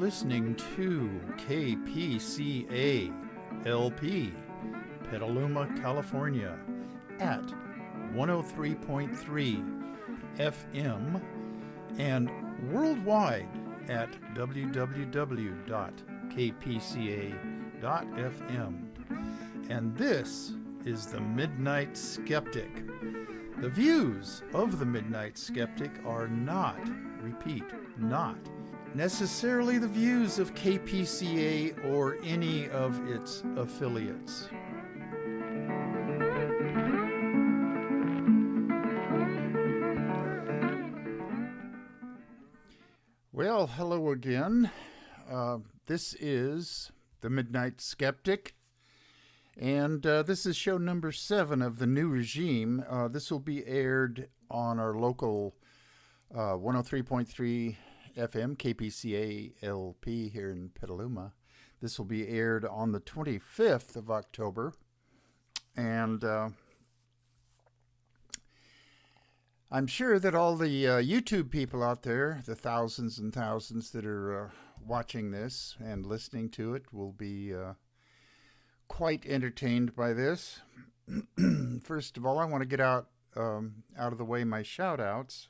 listening to KPCA LP, Petaluma, California, at 103.3 FM and worldwide at www.kpca.fm. And this is the Midnight Skeptic. The views of the Midnight Skeptic are not, repeat, not necessarily the views of KPCA or any of its affiliates. Well, hello again. This is the Midnight Skeptic, and this is show number 7 of the new regime. This will be aired on our local 103.3 FM, KPCA LP here in Petaluma. This will be aired on the 25th of October. And I'm sure that all the YouTube people out there, the thousands and thousands that are watching this and listening to it, will be quite entertained by this. First of all, I want to get out of the way my shout-outs.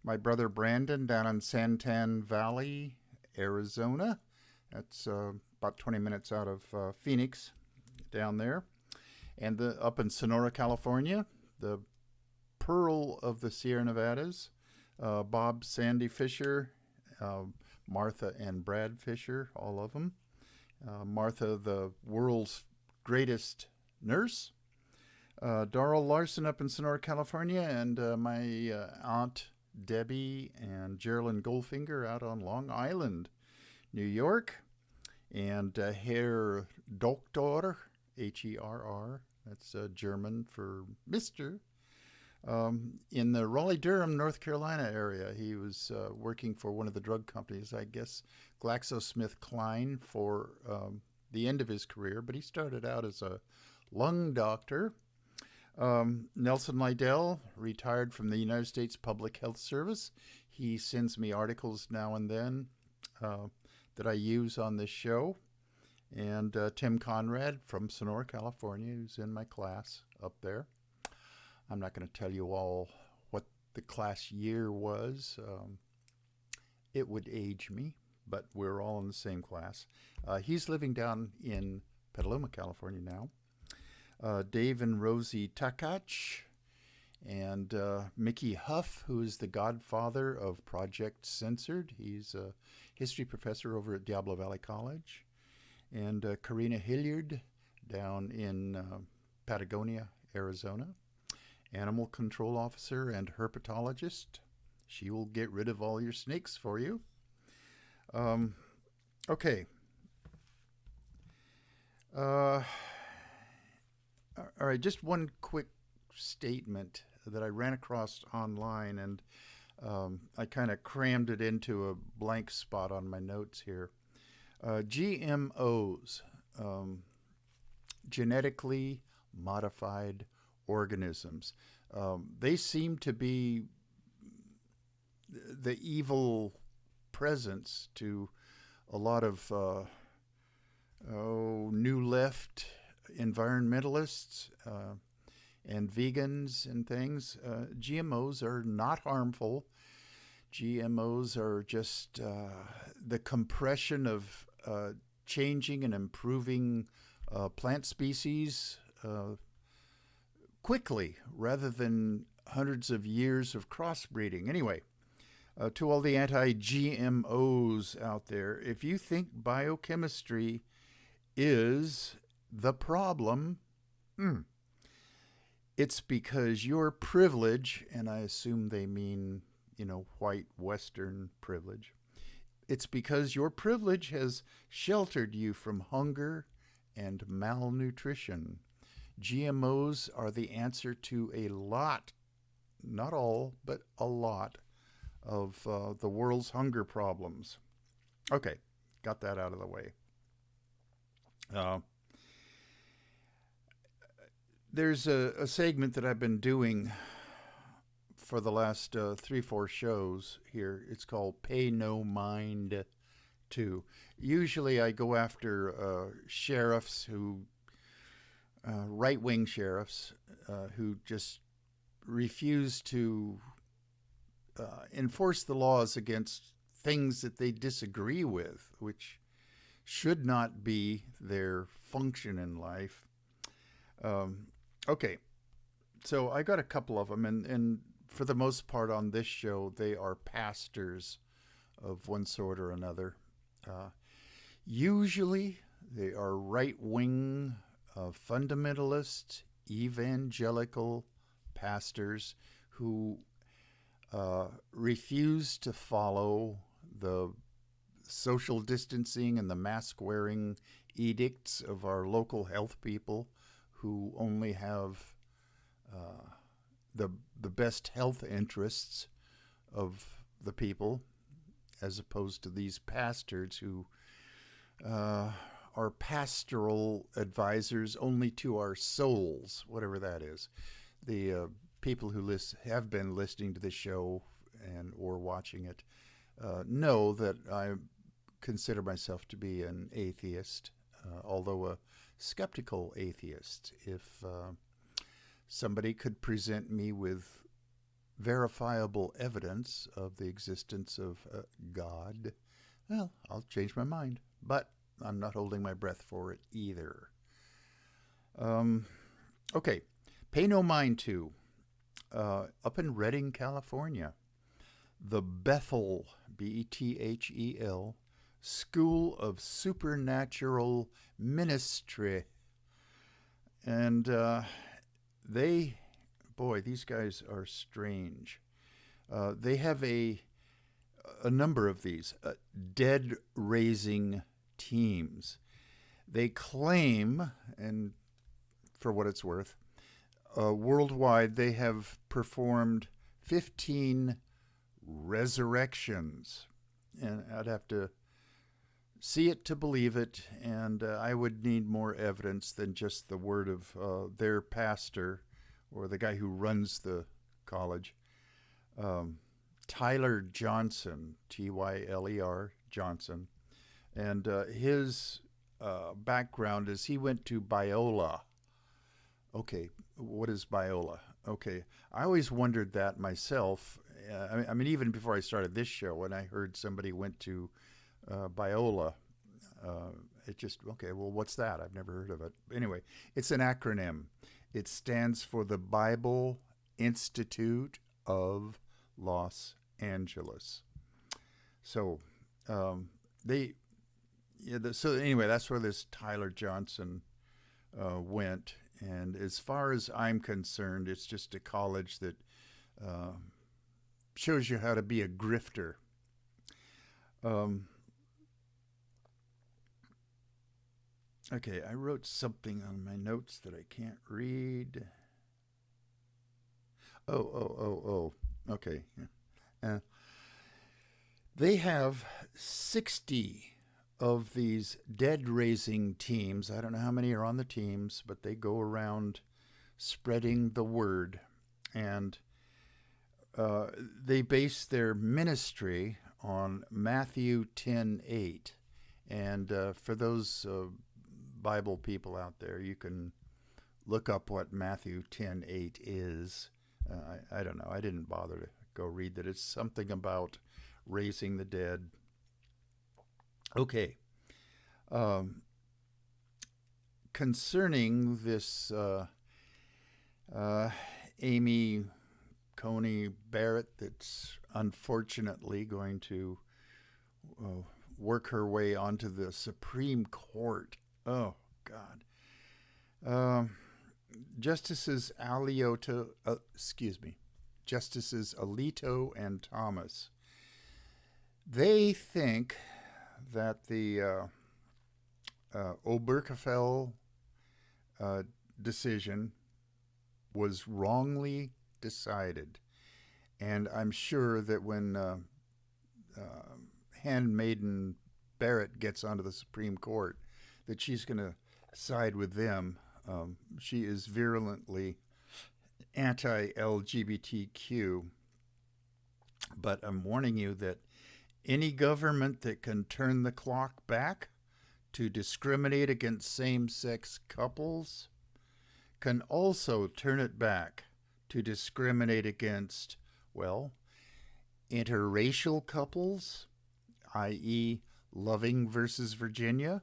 My brother Brandon down in Santan Valley, Arizona. That's about 20 minutes out of Phoenix, down there. And up in Sonora, California, the Pearl of the Sierra Nevadas, Bob, Sandy Fisher, Martha and Brad Fisher, all of them. Martha, the world's greatest nurse. Darrell Larson up in Sonora, California, and my aunt Debbie and Geraldine Goldfinger out on Long Island, New York. And Herr Doktor, Herr, that's German for Mr., in the Raleigh-Durham, North Carolina area. He was working for one of the drug companies, I guess GlaxoSmithKline, for the end of his career, but he started out as a lung doctor. Nelson Lydell, retired from the United States Public Health Service. He sends me articles now and then that I use on this show. And Tim Conrad from Sonora, California, who's in my class up there. I'm not going to tell you all what the class year was. It would age me, but we're all in the same class. He's living down in Petaluma, California now. Dave and Rosie Takach, and Mickey Huff, who is the godfather of Project Censored. He's a history professor over at Diablo Valley College. And Karina Hilliard down in Patagonia, Arizona. Animal control officer and herpetologist. She will get rid of all your snakes for you. Okay. All right, just one quick statement that I ran across online, and I kind of crammed it into a blank spot on my notes here. GMOs, genetically modified organisms. They seem to be the evil presence to a lot of new left environmentalists and vegans and things. GMOs are not harmful. GMOs are just the compression of changing and improving plant species quickly rather than hundreds of years of crossbreeding. Anyway, to all the anti-GMOs out there, if you think biochemistry is the problem, it's because your privilege, and I assume they mean, white Western privilege, it's because your privilege has sheltered you from hunger and malnutrition. GMOs are the answer to a lot, not all, but a lot of the world's hunger problems. Okay, got that out of the way. There's a segment that I've been doing for the last 3-4 shows here. It's called Pay No Mind too. Usually I go after sheriffs who, right wing sheriffs, who just refuse to enforce the laws against things that they disagree with, which should not be their function in life. Um, okay, so I got a couple of them, and for the most part on this show, they are pastors of one sort or another. Uh, Usually, they are right wing, fundamentalist, evangelical pastors who refuse to follow the social distancing and the mask wearing edicts of our local health people who only have uh, the best health interests of the people, as opposed to these pastors who uh, are pastoral advisors only to our souls, whatever that is. The people who have been listening to the show and or watching it know that I consider myself to be an atheist, although a skeptical atheist. If somebody could present me with verifiable evidence of the existence of God, well, I'll change my mind. But I'm not holding my breath for it either. Okay, pay no mind to. Up in Redding, California, the Bethel, Bethel, School of Supernatural Ministry. And these guys are strange. They have a number of these dead raising teams. They claim, and for what it's worth, worldwide they have performed 15 resurrections. And I'd have to see it to believe it, and I would need more evidence than just the word of their pastor or the guy who runs the college. Tyler Johnson, Tyler Johnson, and his background is he went to Biola. Okay, what is Biola? Okay, I always wondered that myself. I mean, even before I started this show, when I heard somebody went to Biola, it just, okay, well, what's that? I've never heard of it. Anyway, it's an acronym. It stands for the Bible Institute of Los Angeles. So so anyway, that's where this Tyler Johnson went. And as far as I'm concerned, it's just a college that shows you how to be a grifter. Okay, I wrote something on my notes that I can't read. Oh. Okay. They have 60 of these dead raising teams. I don't know how many are on the teams, but they go around spreading the word. And they base their ministry on Matthew 10:8. And for those Bible people out there, you can look up what Matthew 10:8 is. I don't know. I didn't bother to go read that. It's something about raising the dead. Okay. Concerning this Amy Coney Barrett that's unfortunately going to work her way onto the Supreme Court. Oh, God. Justices Justices Alito and Thomas, they think that the Obergefell decision was wrongly decided. And I'm sure that when handmaiden Barrett gets onto the Supreme Court, that she's going to side with them. She is virulently anti-LGBTQ. But I'm warning you that Any government that can turn the clock back to discriminate against same-sex couples can also turn it back to discriminate against, well, interracial couples, i.e., Loving versus Virginia.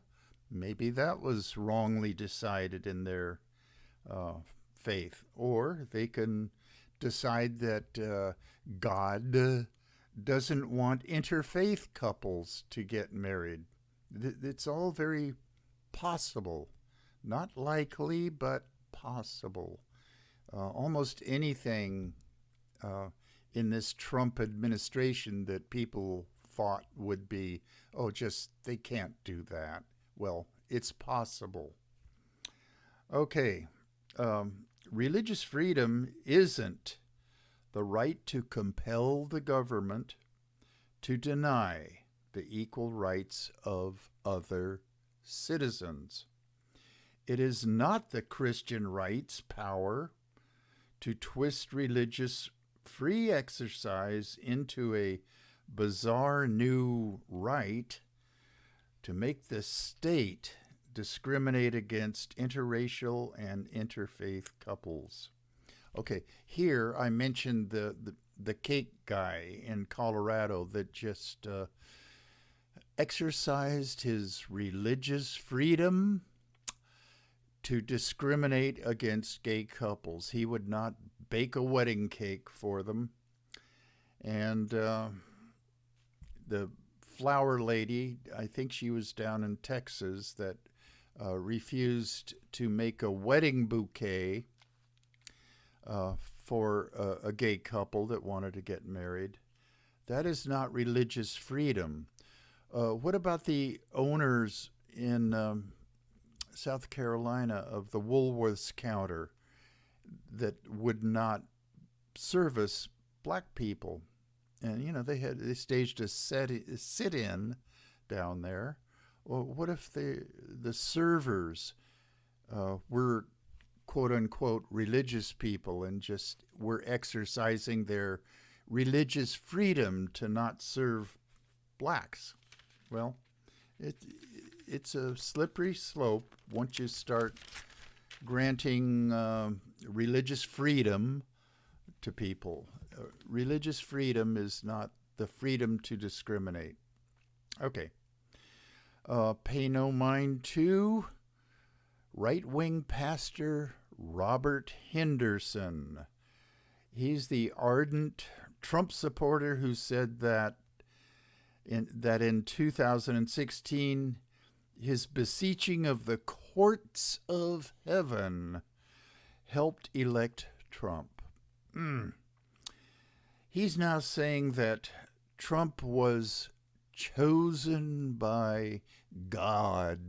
Maybe that was wrongly decided in their faith. Or they can decide that God doesn't want interfaith couples to get married. It's all very possible. Not likely, but possible. Almost anything in this Trump administration that people thought would be, oh, just they can't do that. Well, it's possible. Okay, religious freedom isn't the right to compel the government to deny the equal rights of other citizens. It is not the Christian right's power to twist religious free exercise into a bizarre new right to make the state discriminate against interracial and interfaith couples. Okay, here I mentioned the cake guy in Colorado that just exercised his religious freedom to discriminate against gay couples. He would not bake a wedding cake for them. And the flower lady, I think she was down in Texas, that refused to make a wedding bouquet for a gay couple that wanted to get married. That is not religious freedom. What about the owners in South Carolina of the Woolworths counter that would not service black people? And they staged a sit-in down there. Well, what if the servers were quote unquote religious people and just were exercising their religious freedom to not serve blacks? Well, it's a slippery slope once you start granting religious freedom to people. Religious freedom is not the freedom to discriminate. Okay. Pay no mind to right-wing pastor Robert Henderson. He's the ardent Trump supporter who said that in 2016, his beseeching of the courts of heaven helped elect Trump. He's now saying that Trump was chosen by God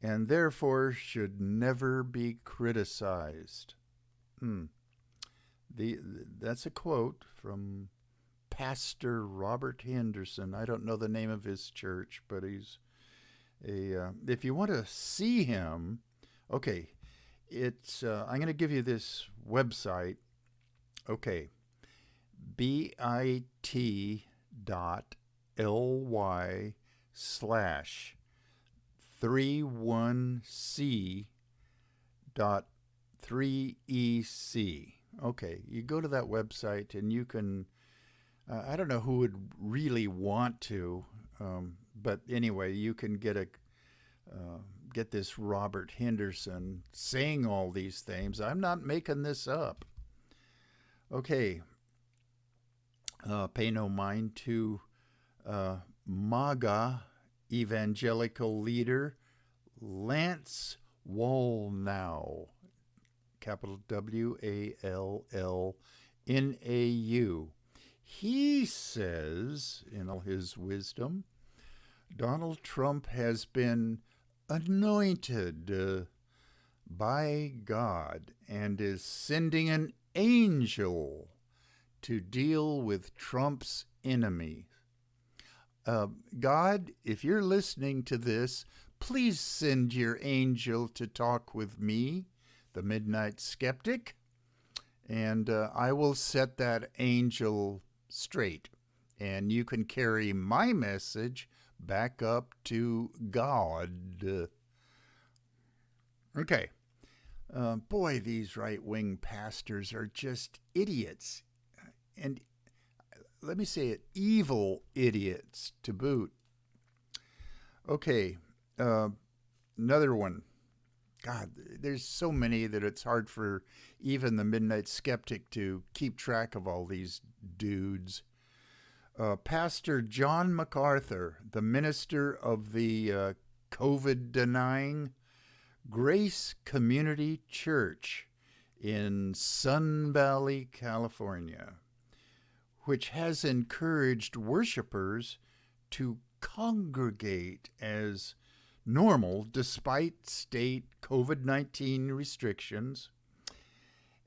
and therefore should never be criticized. That's a quote from Pastor Robert Henderson. I don't know the name of his church, but he's if you want to see him, okay, it's I'm going to give you this website. Okay, bit.ly/31c.3ec. Okay, you go to that website and you can, I don't know who would really want to, but anyway, you can get this Robert Henderson saying all these things. I'm not making this up. Okay, pay no mind to MAGA evangelical leader Lance Wallnau, capital Wallnau. He says, in all his wisdom, Donald Trump has been anointed by God and is sending an angel to deal with Trump's enemy. God, if you're listening to this, please send your angel to talk with me, the Midnight Skeptic, and I will set that angel straight. and you can carry my message back up to God. Okay. Boy, these right wing pastors are just idiots. And let me say it, evil idiots to boot. Okay. Another one. God, there's so many that it's hard for even the Midnight Skeptic to keep track of all these dudes. Pastor John MacArthur, the minister of the COVID denying Grace Community Church in Sun Valley, California, which has encouraged worshipers to congregate as normal despite state COVID-19 restrictions.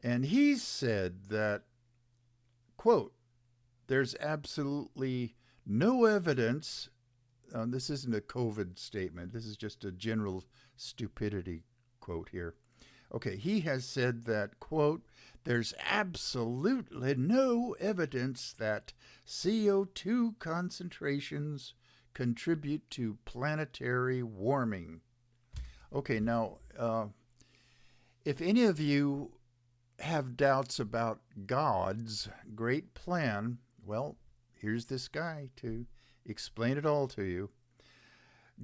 And he said that, quote, there's absolutely no evidence, this isn't a COVID statement, this is just a general stupidity quote here. Okay, he has said that, quote, there's absolutely no evidence that CO2 concentrations contribute to planetary warming. Okay, now, if any of you have doubts about God's great plan, well, here's this guy to explain it all to you.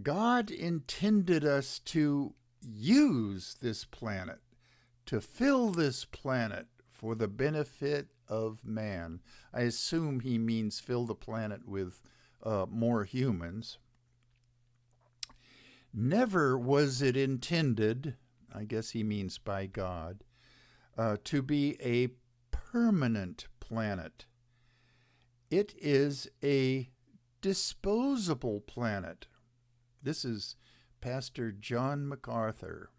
God intended us to use this planet, to fill this planet for the benefit of man. I assume he means fill the planet with more humans. Never was it intended, I guess he means by God, to be a permanent planet. It is a disposable planet. This is Pastor John MacArthur,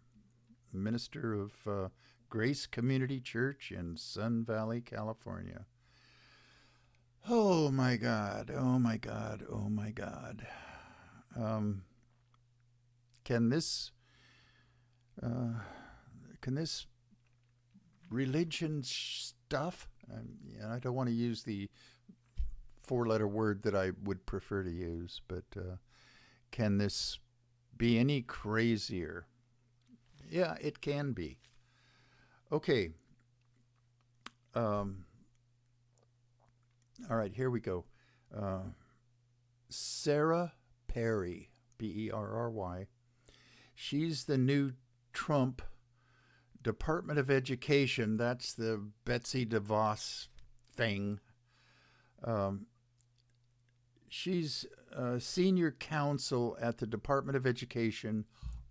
minister of Grace Community Church in Sun Valley, California. Oh my God, oh my God, oh my God. Can this religion stuff, I don't want to use the four-letter word that I would prefer to use, but can this be any crazier? Yeah, it can be. Okay. All right, here we go. Sarah Perry, Perry. She's the new Trump Department of Education. That's the Betsy DeVos thing. She's senior counsel at the Department of Education,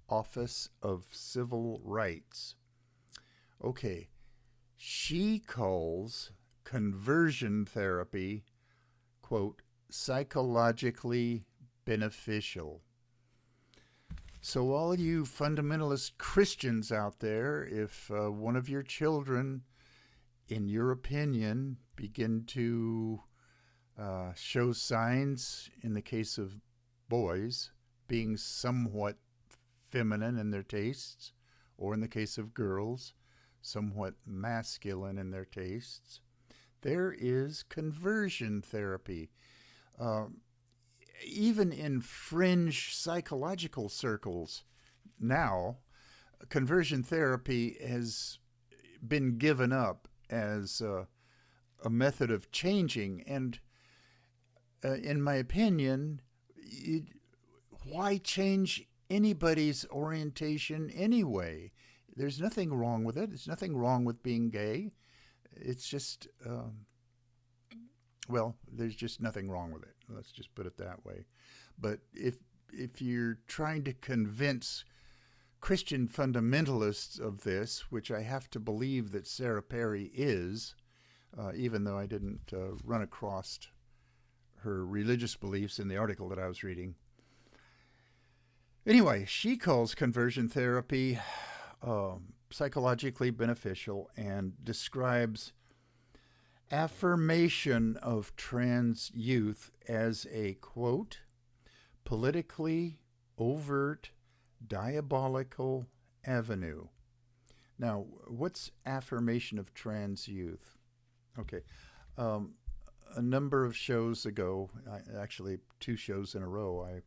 Office of Civil Rights. Okay, she calls conversion therapy, quote, psychologically beneficial. So all you fundamentalist Christians out there, if one of your children, in your opinion, begin to show signs, in the case of boys, being somewhat feminine in their tastes, or in the case of girls, somewhat masculine in their tastes, there is conversion therapy. Even in fringe psychological circles now, conversion therapy has been given up as a method of changing. And in my opinion, why change anybody's orientation anyway? There's nothing wrong with it. There's nothing wrong with being gay. It's just, there's just nothing wrong with it. Let's just put it that way. But if you're trying to convince Christian fundamentalists of this, which I have to believe that Sarah Perry is, even though I didn't run across her religious beliefs in the article that I was reading. Anyway, she calls conversion therapy psychologically beneficial and describes affirmation of trans youth as a, quote, politically overt, diabolical avenue. Now, what's affirmation of trans youth? Okay. a number of shows ago, actually 2 shows in a row, I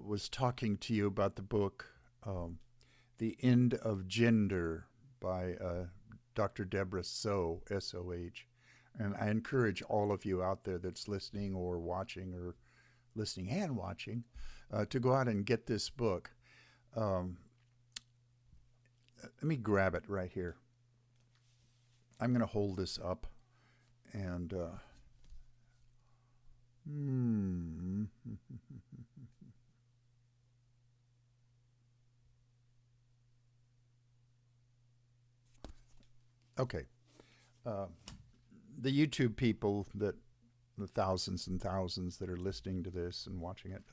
was talking to you about the book The End of Gender by Dr. Deborah Soh, S-O-H. And I encourage all of you out there that's listening or watching, or listening and watching, to go out and get this book. Let me grab it right here. I'm going to hold this up and okay. The YouTube people, that the thousands and thousands that are listening to this and watching it,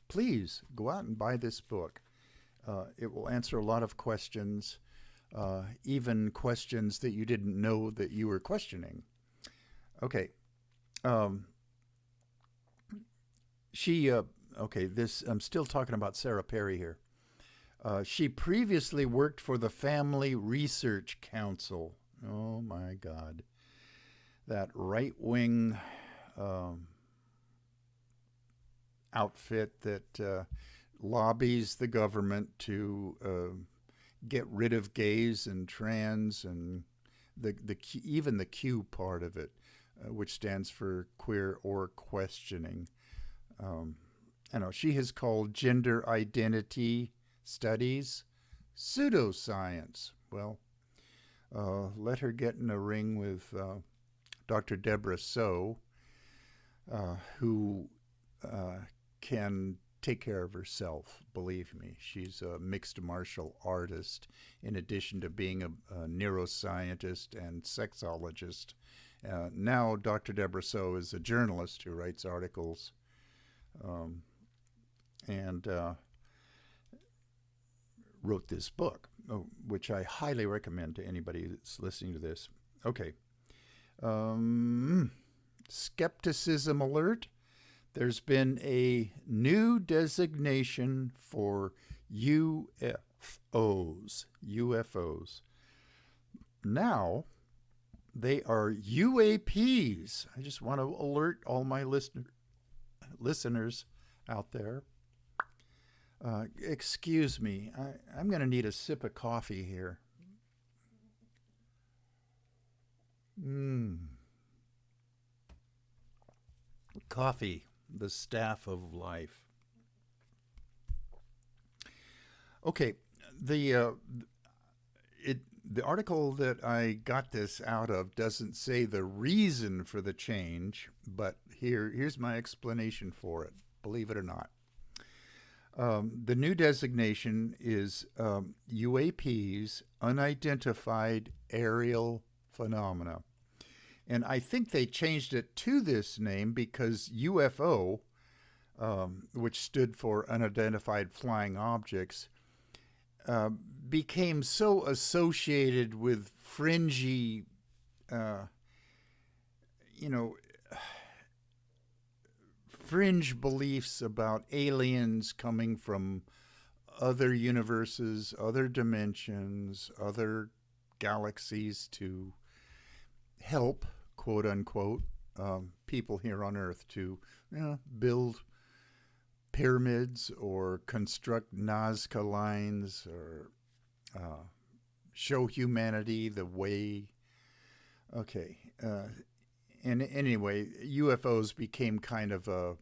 please go out and buy this book. It will answer a lot of questions, even questions that you didn't know that you were questioning. Okay. I'm still talking about Sarah Perry here. She previously worked for the Family Research Council. Oh my God. That right-wing outfit that lobbies the government to get rid of gays and trans and even the Q part of it, which stands for queer or questioning. I know she has called gender identity studies pseudoscience. Well, let her get in a ring with Dr. Deborah Soh, who can take care of herself. Believe me, she's a mixed martial artist in addition to being a neuroscientist and sexologist. Now Dr. Deborah Soh is a journalist who writes articles and wrote this book, which I highly recommend to anybody that's listening to this. Okay. Skepticism alert. There's been a new designation for UFOs. UFOs. Now, they are UAPs. I just want to alert all my listeners out there. Excuse me. I'm going to need a sip of coffee here. Coffee, the staff of life. Okay, the article that I got this out of doesn't say the reason for the change, but here's my explanation for it, believe it or not. The new designation is UAPs, Unidentified Aerial Phenomena. And I think they changed it to this name because UFO, which stood for Unidentified Flying Objects, became so associated with fringy, fringe beliefs about aliens coming from other universes, other dimensions, other galaxies to help, quote unquote, people here on Earth to build pyramids or construct Nazca lines or show humanity the way. Okay. And anyway, UFOs became kind of a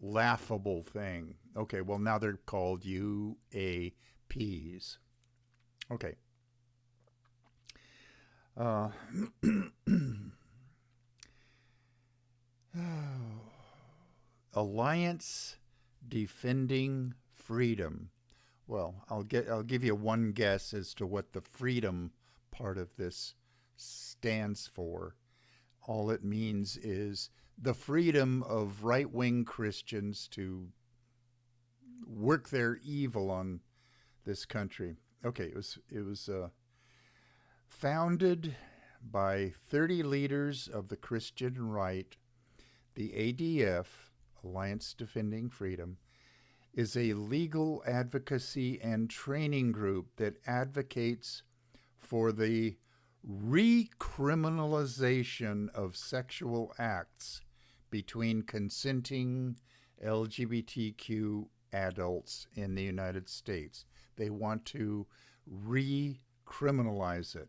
laughable thing. Okay, well, now they're called UAPs. Okay. Alliance Defending Freedom. Well, I'll give you one guess as to what the freedom part of this stands for. All it means is the freedom of right-wing Christians to work their evil on this country. Okay, it was founded by 30 leaders of the Christian right. The ADF, Alliance Defending Freedom, is a legal advocacy and training group that advocates for the recriminalization of sexual acts between consenting LGBTQ adults in the United States. They want to recriminalize it.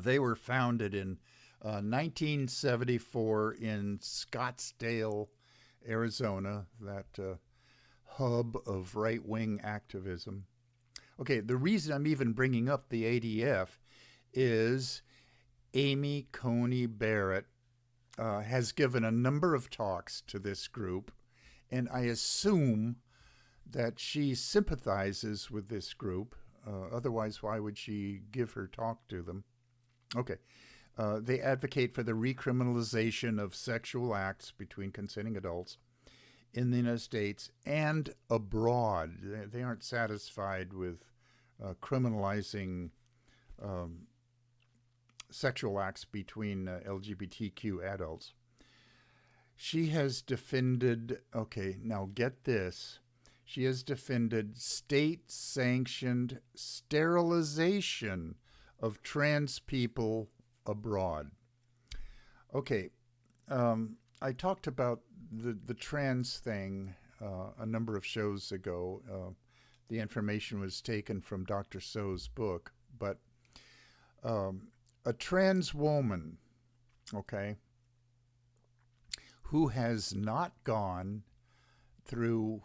They were founded in 1974 in Scottsdale, Arizona, that hub of right wing activism. Okay, the reason I'm even bringing up the ADF is Amy Coney Barrett has given a number of talks to this group, and I assume that she sympathizes with this group. Otherwise, why would she give her talk to them? Okay. They advocate for the recriminalization of sexual acts between consenting adults in the United States and abroad. They aren't satisfied with criminalizing sexual acts between LGBTQ adults. She has defended, okay, now get this, she has defended state-sanctioned sterilization of trans people abroad. Okay, I talked about the trans thing a number of shows ago. The information was taken from Dr. So's book, but a trans woman, okay, who has not gone through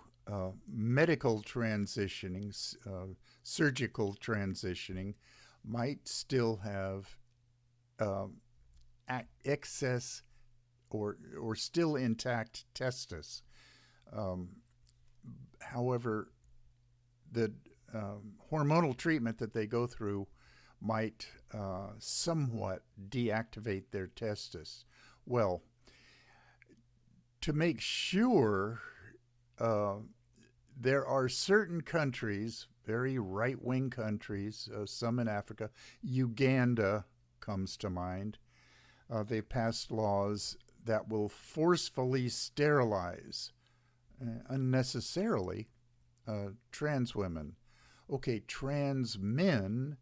medical transitioning, surgical transitioning, might still have excess or still intact testis. However, the hormonal treatment that they go through might somewhat deactivate their testis. Well, to make sure, there are certain countries, very right-wing countries, some in Africa. Uganda comes to mind. They've passed laws that will forcefully sterilize unnecessarily trans women. Okay, trans men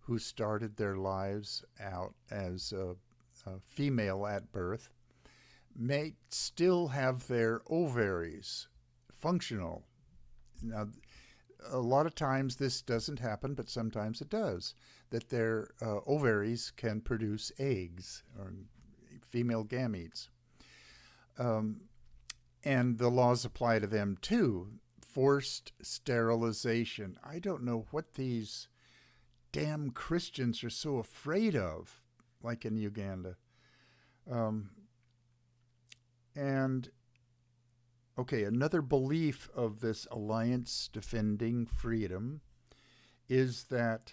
who started their lives out as a female at birth may still have their ovaries functional. Now, a lot of times this doesn't happen, but sometimes it does, that their ovaries can produce eggs or female gametes. And the laws apply to them too. Forced sterilization. I don't know what these damn Christians are so afraid of, like in Uganda. And okay, another belief of this Alliance Defending Freedom is that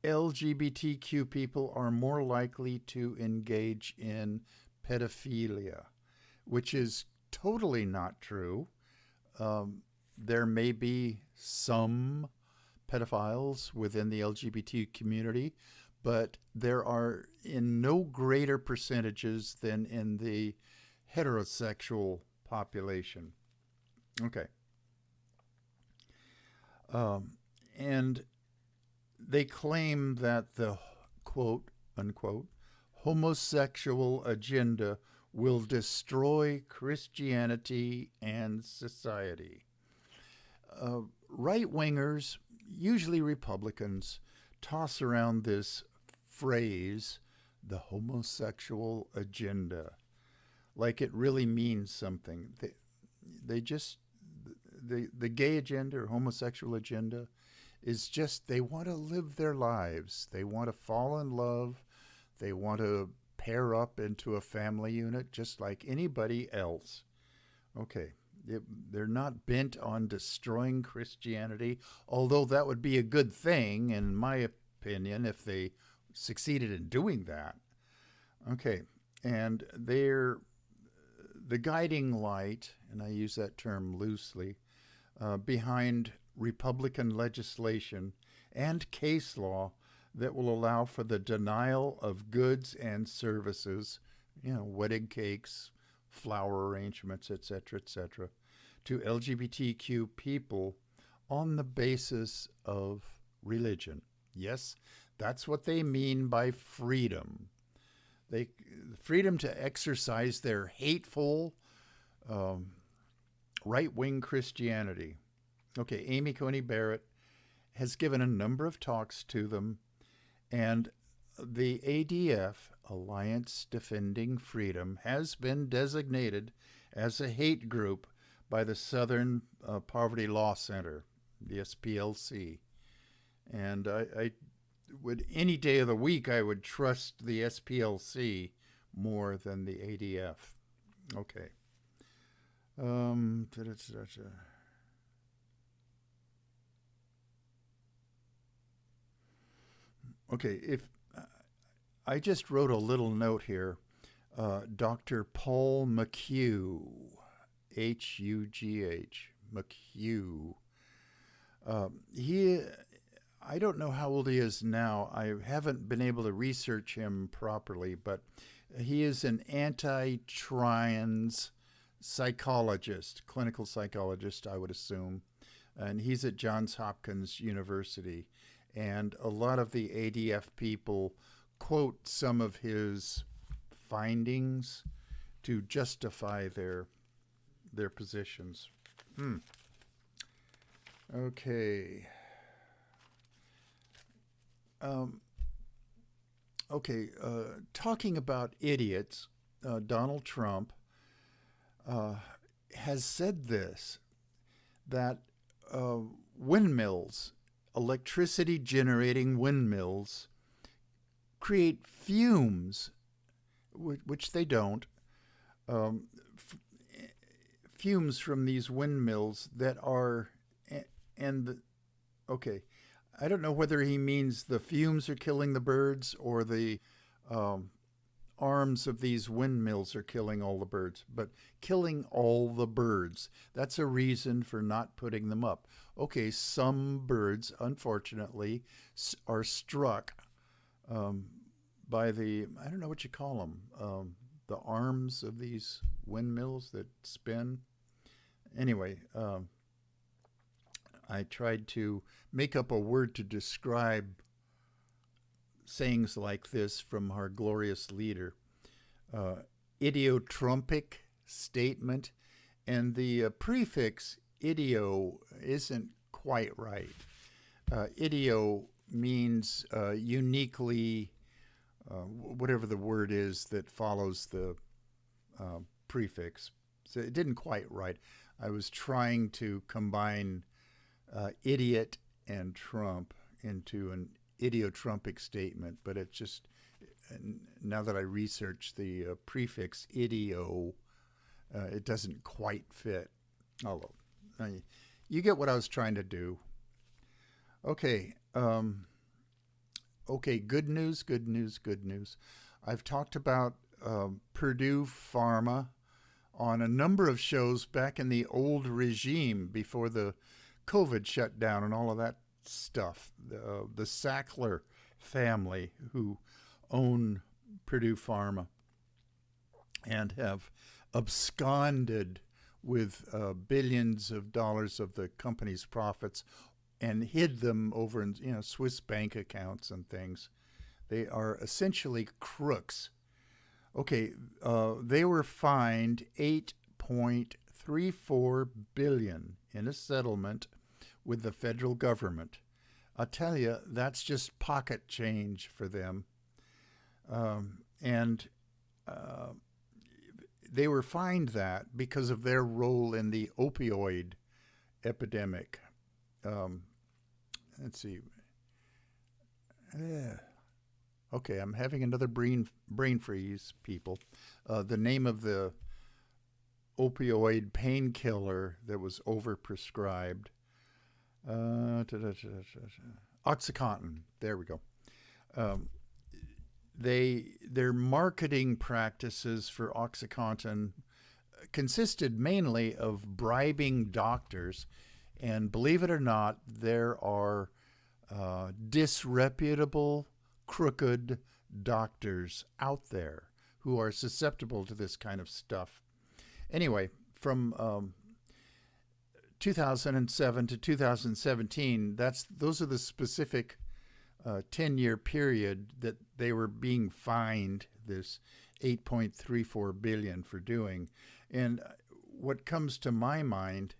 LGBTQ people are more likely to engage in pedophilia, which is totally not true. There may be some pedophiles within the LGBT community, but there are in no greater percentages than in the heterosexual population. Okay. And they claim that the quote unquote homosexual agenda will destroy Christianity and society. Right-wingers, usually Republicans, toss around this phrase, the homosexual agenda, like it really means something. They just, the gay agenda or homosexual agenda is just, they want to live their lives. They want to fall in love. They want to pair up into a family unit just like anybody else. Okay, they're not bent on destroying Christianity, although that would be a good thing, in my opinion, if they succeeded in doing that. Okay, and they're the guiding light, and I use that term loosely, behind Republican legislation and case law that will allow for the denial of goods and services, wedding cakes, flower arrangements, etc., to LGBTQ people on the basis of religion. Yes, that's what they mean by freedom. They freedom to exercise their hateful um, right-wing Christianity. Okay, Amy Coney Barrett has given a number of talks to them, and the ADF, Alliance Defending Freedom, has been designated as a hate group by the Southern Poverty Law Center, the SPLC. And I would, any day of the week, I would trust the SPLC more than the ADF. Okay. Um, okay, if I just wrote a little note here, Dr. Paul McHugh, Hugh, McHugh. He, I don't know how old he is now. I haven't been able to research him properly, but he is an anti-trans psychologist, clinical psychologist, I would assume, and he's at Johns Hopkins University. And a lot of the ADF people quote some of his findings to justify their positions. Okay. Um, okay. Talking about idiots, Donald Trump has said this, that windmills, electricity generating windmills, create fumes, which they don't, um, f- fumes from these windmills that are, and the, okay, I don't know whether he means the fumes are killing the birds or the um, arms of these windmills are killing all the birds, but killing all the birds. That's a reason for not putting them up. Okay, some birds, unfortunately, are struck um, by the, I don't know what you call them, the arms of these windmills that spin. Anyway, I tried to make up a word to describe sayings like this from our glorious leader. Uh, Idiotrumpic statement, and the prefix idio isn't quite right. Idio means uniquely, whatever the word is that follows the prefix. So it didn't quite right. I was trying to combine idiot and Trump into an idiotrumpic statement, but it just, now that I research the prefix idio, it doesn't quite fit. Although, you get what I was trying to do. Okay. Okay. Good news. Good news. Good news. I've talked about Purdue Pharma on a number of shows back in the old regime before the COVID shutdown and all of that stuff. The Sackler family, who own Purdue Pharma and have absconded with billions of dollars of the company's profits and hid them over in Swiss bank accounts and things. They are essentially crooks. Okay, they were fined $8.34 billion in a settlement with the federal government. I'll tell you, that's just pocket change for them. And they were fined that because of their role in the opioid epidemic. Let's see. Okay, I'm having another brain freeze, people. The name of the opioid painkiller that was overprescribed. OxyContin. There we go. Their marketing practices for OxyContin consisted mainly of bribing doctors, and believe it or not, there are disreputable, crooked doctors out there who are susceptible to this kind of stuff. Anyway, from 2007 to 2017, those are the specific 10-year period that they were being fined this 8.34 billion for doing. And what comes to my mind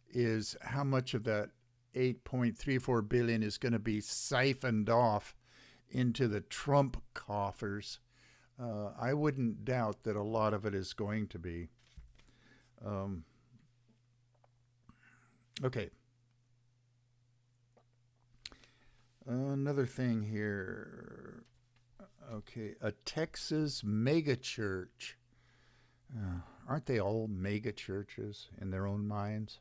is how much of that 8.34 billion is going to be siphoned off into the Trump coffers. I wouldn't doubt that a lot of it is going to be. Okay. Another thing here. Okay, a Texas megachurch. Aren't they all mega churches in their own minds?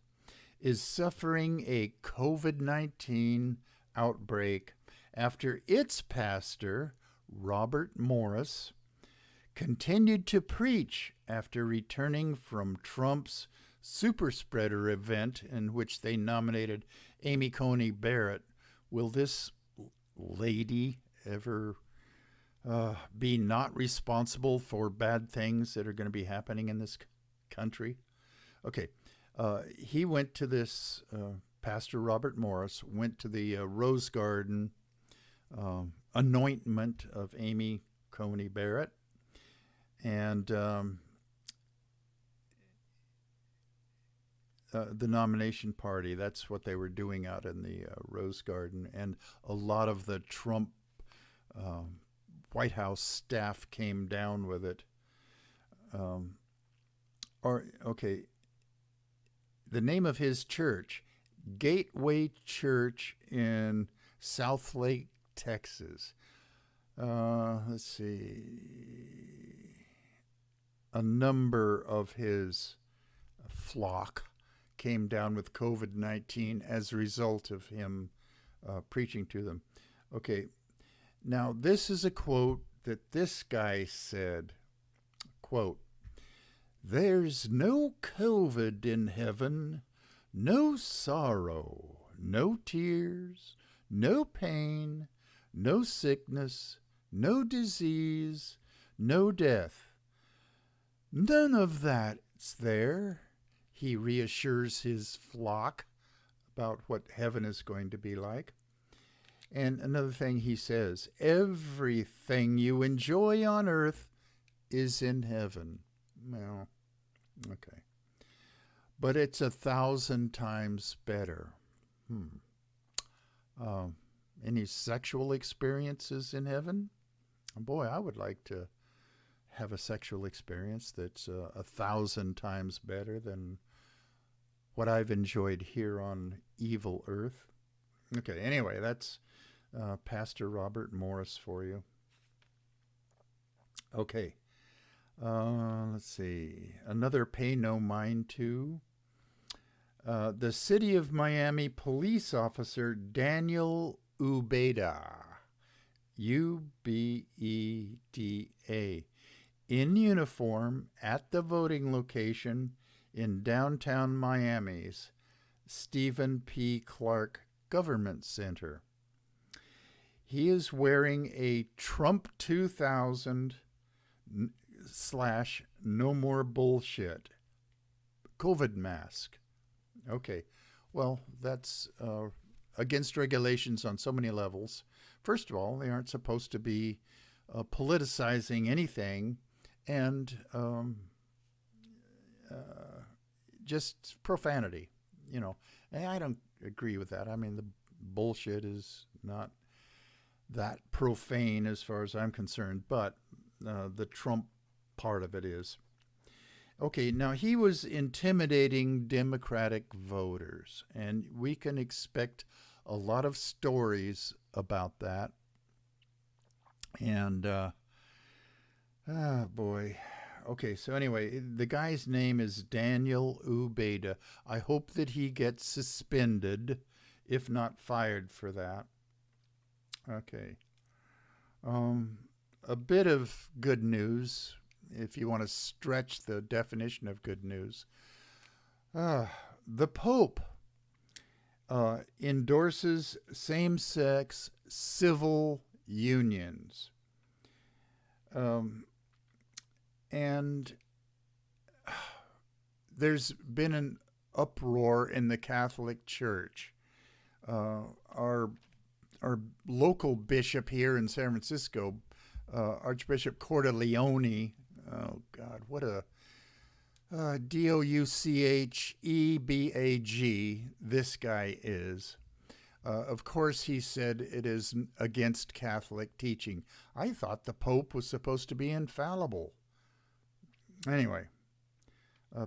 Is suffering a COVID-19 outbreak after its pastor, Robert Morris, continued to preach after returning from Trump's super spreader event in which they nominated Amy Coney Barrett. Will this lady ever be not responsible for bad things that are going to be happening in this country? Okay, he went to this, Pastor Robert Morris went to the Rose Garden anointment of Amy Coney Barrett, and the nomination party, that's what they were doing out in the Rose Garden, and a lot of the Trump White House staff came down with it. Okay, the name of his church, Gateway Church in Southlake, Texas. Let's see. A number of his flock came down with COVID-19 as a result of him preaching to them. Okay, now this is a quote that this guy said, quote, "There's no COVID in heaven, no sorrow, no tears, no pain, no sickness, no disease, no death. None of that's there." He reassures his flock about what heaven is going to be like. And another thing he says, everything you enjoy on earth is in heaven. Well, okay. But it's 1,000 times better. Any sexual experiences in heaven? Boy, I would like to have a sexual experience that's 1,000 times better than what I've enjoyed here on evil earth. Okay, anyway, that's Pastor Robert Morris for you. Okay, let's see. Another pay no mind to. The City of Miami police officer Daniel Ubeda, Ubeda, in uniform at the voting location in downtown Miami's Stephen P. Clark Government Center. He is wearing a Trump 2000 / no more bullshit COVID mask. Okay, well, that's against regulations on so many levels. First of all, they aren't supposed to be politicizing anything, and just profanity, you know. And I don't agree with that. I mean, the bullshit is not that profane as far as I'm concerned, but the Trump part of it is. Okay, now he was intimidating Democratic voters, and we can expect a lot of stories about that. And, boy. Okay, so anyway, the guy's name is Daniel Ubeda. I hope that he gets suspended, if not fired for that. Okay. A bit of good news, if you want to stretch the definition of good news. The Pope endorses same-sex civil unions. And there's been an uproar in the Catholic Church. Our local bishop here in San Francisco, Archbishop Cordileone. Oh God, what a Douchebag this guy is. Of course, he said it is against Catholic teaching. I thought the Pope was supposed to be infallible. Anyway,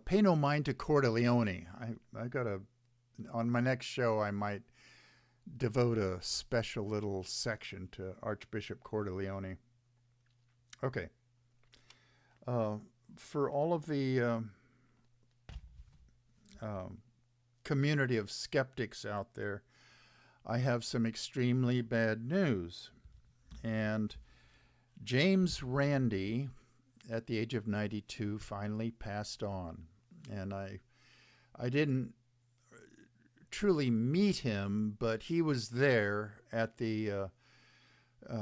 pay no mind to Cordileone. I got on my next show, I might devote a special little section to Archbishop Cordileone. Okay. For all of the community of skeptics out there, I have some extremely bad news. And James Randi, at the age of 92, finally passed on. And I didn't truly meet him, but he was there at the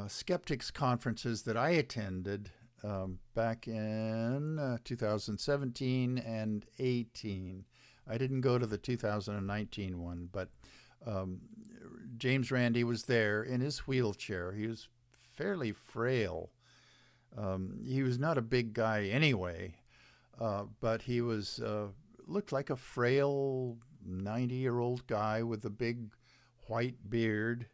skeptics conferences that I attended back in 2017 and 18. I didn't go to the 2019 one, but James Randi was there in his wheelchair. He was fairly frail. He was not a big guy anyway, but he was looked like a frail 90-year-old guy with a big white beard,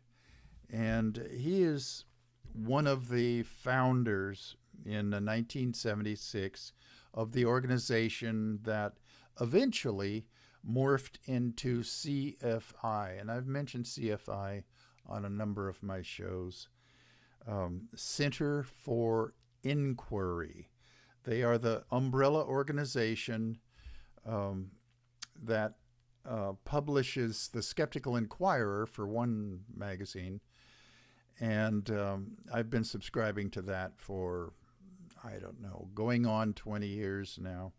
and he is one of the founders in 1976 of the organization that eventually morphed into CFI. And I've mentioned CFI on a number of my shows. Center for Inquiry. They are the umbrella organization that publishes the Skeptical Inquirer for one magazine. And I've been subscribing to that for, I don't know, going on 20 years now.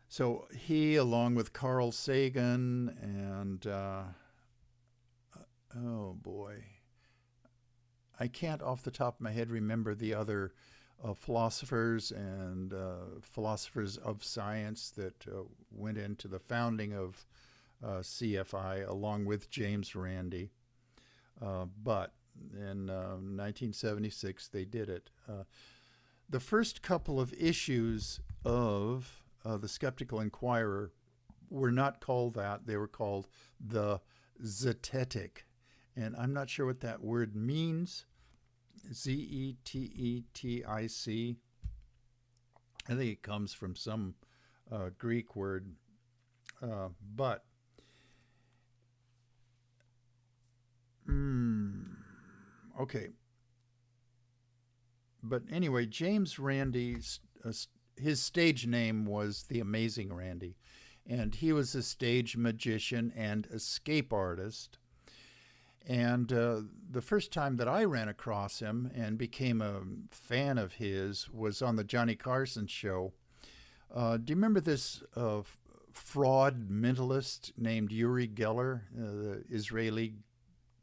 So he, along with Carl Sagan and, oh boy, I can't off the top of my head remember the other philosophers and philosophers of science that went into the founding of CFI along with James Randi. But in 1976, they did it. The first couple of issues of the Skeptical Inquirer were not called that. They were called the Zetetic. And I'm not sure what that word means. Zetetic. I think it comes from some Greek word. Okay. But anyway, James Randi, his stage name was The Amazing Randi, and he was a stage magician and escape artist. And the first time that I ran across him and became a fan of his was on the Johnny Carson show. Do you remember this fraud mentalist named Uri Geller, the Israeli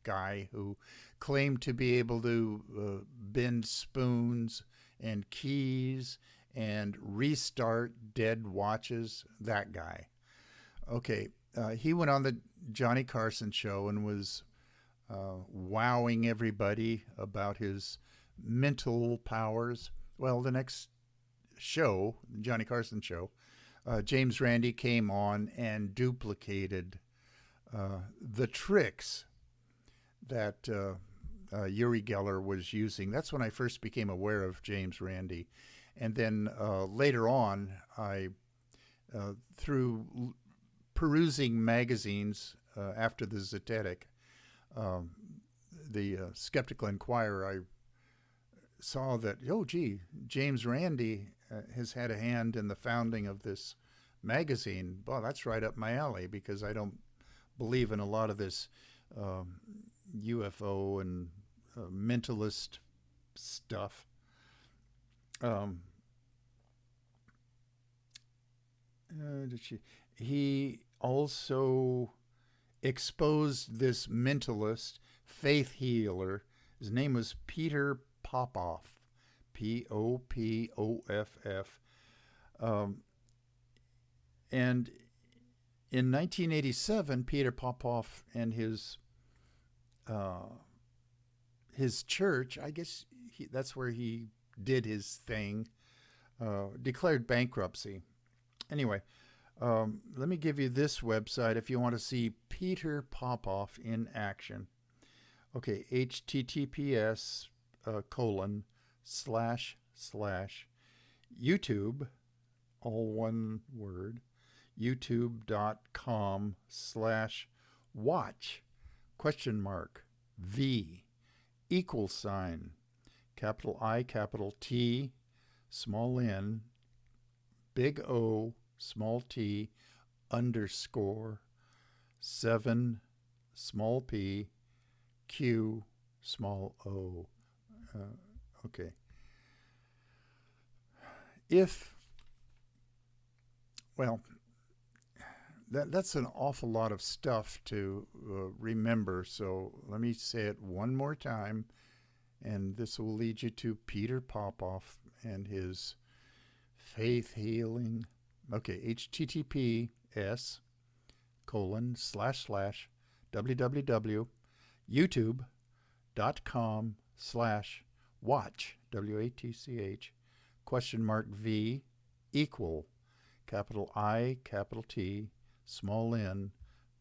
guy who claimed to be able to bend spoons and keys and restart dead watches? That guy. Okay, he went on the Johnny Carson show and was wowing everybody about his mental powers. Well, the next show, the Johnny Carson show, James Randi came on and duplicated the tricks that Uri Geller was using. That's when I first became aware of James Randi. And then later on, I, through perusing magazines after the Zetetic, the Skeptical Inquirer, I saw that, oh, gee, James Randi has had a hand in the founding of this magazine. Well, that's right up my alley, because I don't believe in a lot of this UFO and mentalist stuff. He also exposed this mentalist, faith healer. His name was Peter Popoff, Popoff. And in 1987, Peter Popoff and his uh, his church, I guess that's where he did his thing, declared bankruptcy. Anyway, let me give you this website if you want to see Peter Popoff in action. Okay, https colon slash slash YouTube, all one word, youtube.com/watch question mark V equal sign capital I capital T small n big O small t underscore 7 small p q small o. Okay. If, well, that's an awful lot of stuff to remember, so let me say it one more time, and this will lead you to Peter Popoff and his faith healing. Okay, https colon slash slash www youtube.com/watch WATCH question mark V equal capital I capital T small n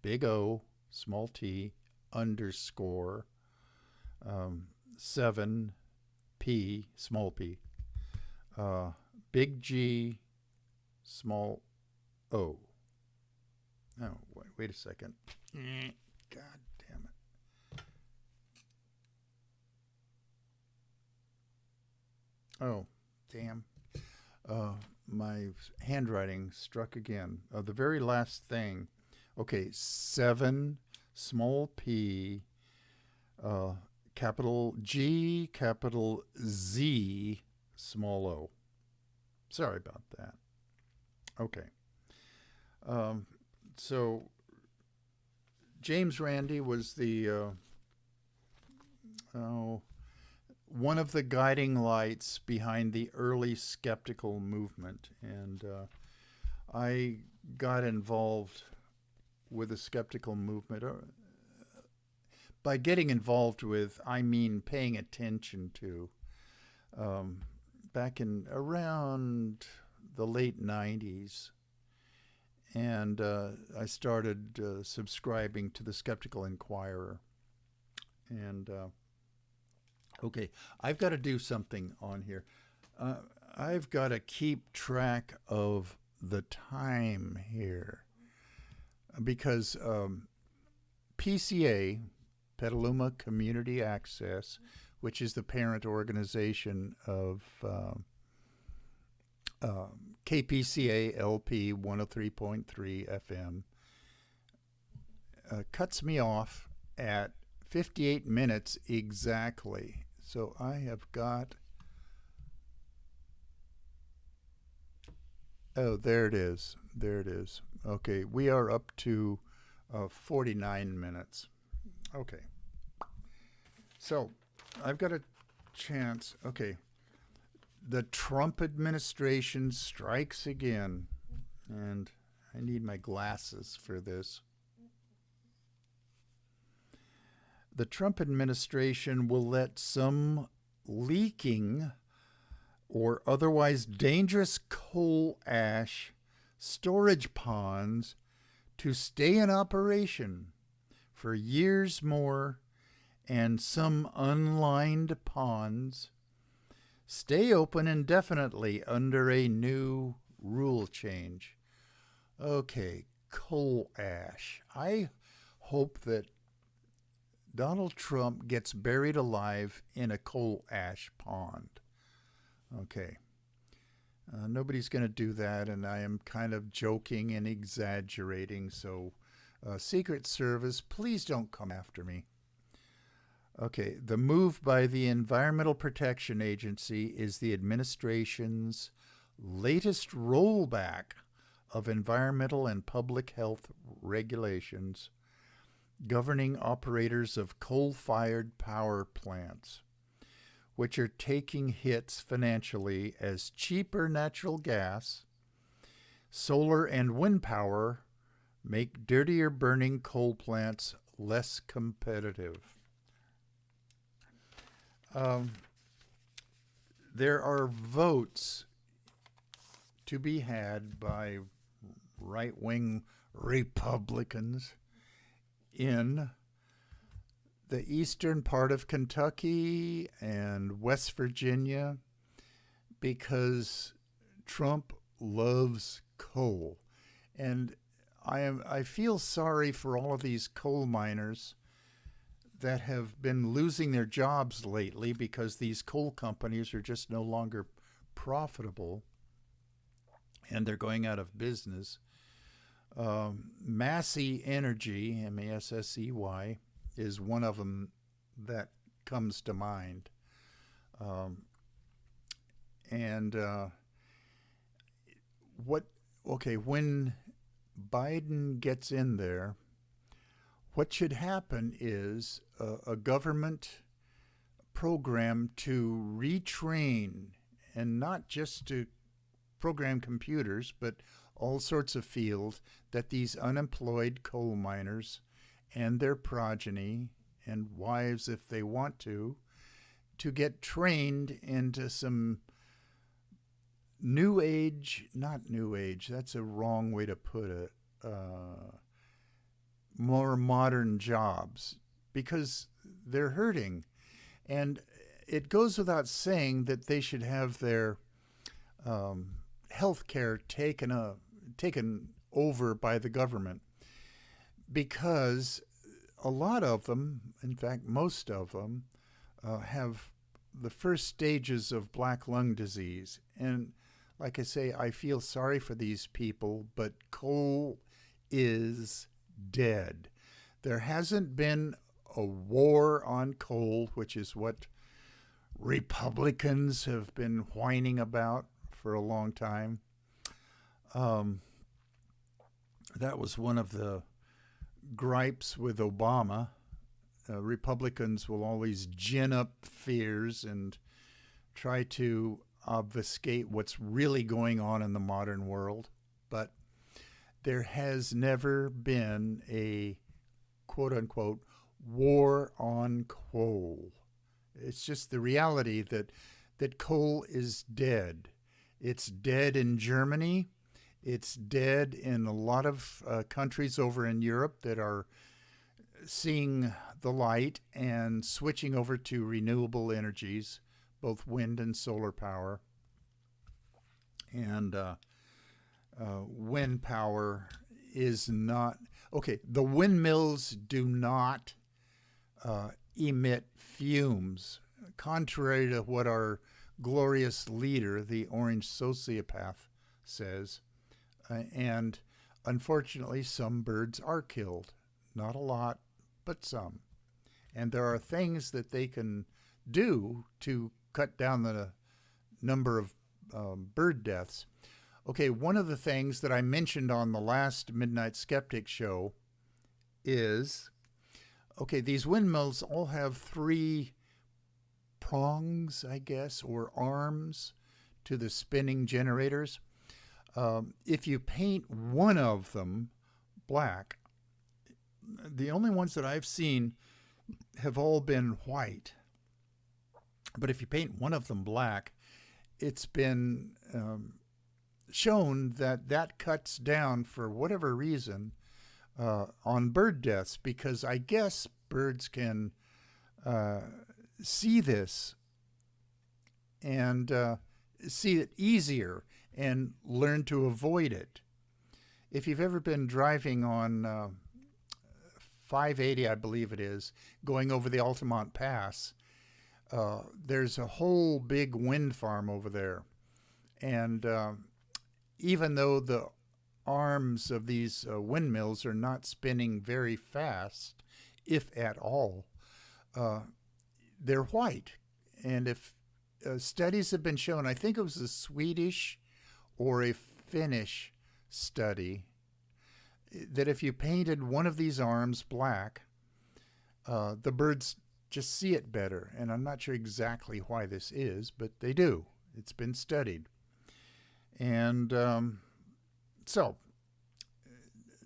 big O small t underscore 7 p small p big G small o. Oh, wait a second. God damn it. Oh, damn. My handwriting struck again. The very last thing. Okay, 7 small p capital G capital Z small o. Sorry about that. Okay. So James Randi was the one of the guiding lights behind the early skeptical movement, and I got involved with the skeptical movement. By getting involved with, I mean paying attention to. Back in around the late 90s, and I started subscribing to the Skeptical Inquirer. And okay, I've got to do something on here. I've got to keep track of the time here, because PCA, Petaluma Community Access, which is the parent organization of KPCA LP 103.3 FM, cuts me off at 58 minutes exactly. So I have got, oh, there it is. There it is. Okay, we are up to 49 minutes. Okay. So I've got a chance. Okay. The Trump administration strikes again. And I need my glasses for this. The Trump administration will let some leaking or otherwise dangerous coal ash storage ponds to stay in operation for years more, and some unlined ponds stay open indefinitely under a new rule change. Okay, coal ash. I hope that Donald Trump gets buried alive in a coal ash pond. Okay. Nobody's going to do that, and I am kind of joking and exaggerating, so Secret Service, please don't come after me. Okay, the move by the Environmental Protection Agency is the administration's latest rollback of environmental and public health regulations governing operators of coal-fired power plants, which are taking hits financially as cheaper natural gas, solar, and wind power make dirtier burning coal plants less competitive. Um, there are votes to be had by right wing Republicans in the eastern part of Kentucky and West Virginia because Trump loves coal. And I feel sorry for all of these coal miners that have been losing their jobs lately because these coal companies are just no longer profitable and they're going out of business. Massey Energy, Massey, is one of them that comes to mind. Um, and what? Okay, when Biden gets in there, what should happen is a government program to retrain, and not just to program computers, but all sorts of fields that these unemployed coal miners and their progeny and wives, if they want to get trained into some new age, not new age, that's a wrong way to put it, more modern jobs because they're hurting. And it goes without saying that they should have their health care taken over by the government because a lot of them, in fact, most of them, have the first stages of black lung disease. And like I say, I feel sorry for these people, but coal is dead. There hasn't been a war on coal, which is what Republicans have been whining about for a long time. That was one of the gripes with Obama. Republicans will always gin up fears and try to obfuscate what's really going on in the modern world. But there has never been a quote unquote war on coal. It's just the reality that coal is dead. It's dead in Germany. It's dead in a lot of countries over in Europe that are seeing the light and switching over to renewable energies, both wind and solar power. And wind power is not okay. The windmills do not emit fumes, contrary to what our glorious leader, the orange sociopath, says. And unfortunately, some birds are killed. Not a lot, but some. And there are things that they can do to cut down the number of bird deaths. Okay, one of the things that I mentioned on the last Midnight Skeptic show is, okay, these windmills all have three prongs, I guess, or arms to the spinning generators. If you paint one of them black, the only ones that I've seen have all been white. But if you paint one of them black, it's been shown that that cuts down, for whatever reason, on bird deaths, because I guess birds can see this and see it easier and learn to avoid it. If you've ever been driving on 580, I believe it is, going over the Altamont Pass, there's a whole big wind farm over there. And even though the arms of these windmills are not spinning very fast, if at all, they're white. And if studies have been shown, I think it was a Swedish or a Finnish study, that if you painted one of these arms black, the birds just see it better. And I'm not sure exactly why this is, but they do. It's been studied. And so,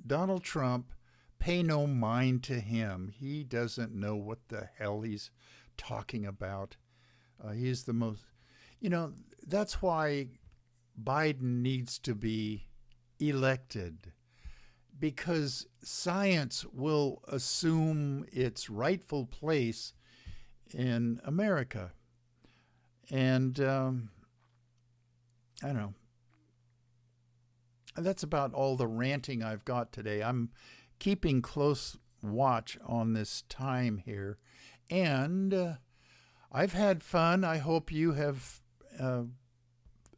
Donald Trump, pay no mind to him. He doesn't know what the hell he's talking about. He's the most, you know, that's why Biden needs to be elected, because science will assume its rightful place in America. And I don't know. That's about all the ranting I've got today. I'm keeping close watch on this time here. And I've had fun. I hope you have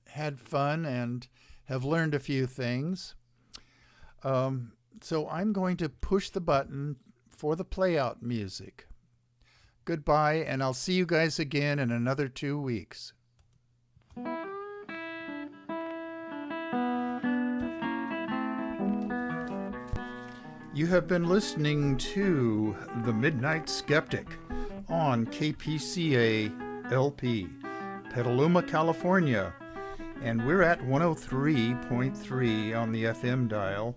had fun and have learned a few things. So I'm going to push the button for the playout music. Goodbye, and I'll see you guys again in another 2 weeks. You have been listening to The Midnight Skeptic on KPCA LP, Petaluma, California. And we're at 103.3 on the FM dial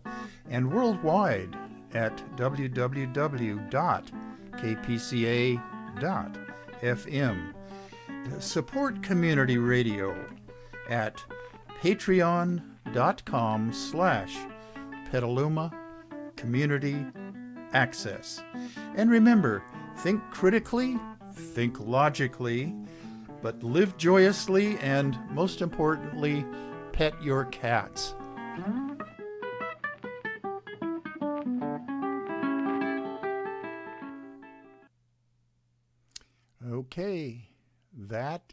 and worldwide at www.kpca.fm. Support community radio at patreon.com/Petaluma Community Access. And remember, think critically, think logically, but live joyously, and most importantly, pet your cats. Okay, that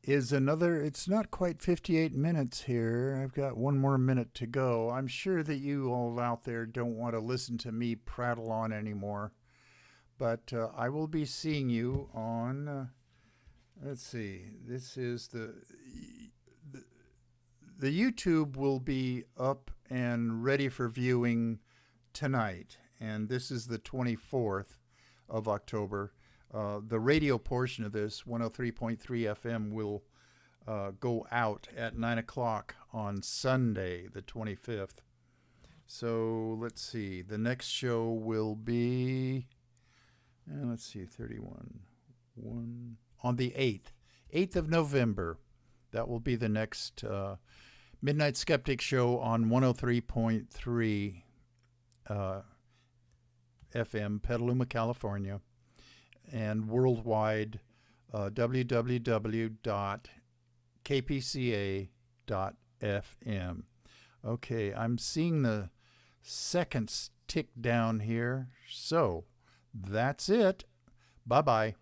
is another, it's not quite 58 minutes here. I've got one more minute to go. I'm sure that you all out there don't want to listen to me prattle on anymore, but I will be seeing you on, let's see, this is the YouTube will be up and ready for viewing tonight, and this is the 24th of October. The radio portion of this, 103.3 FM, will go out at 9 o'clock on Sunday, the 25th. So let's see. The next show will be, let's see, 31, 1, on the 8th of November. That will be the next Midnight Skeptic show on 103.3 FM, Petaluma, California. And worldwide, www.kpca.fm. Okay, I'm seeing the seconds tick down here. So that's it. Bye-bye.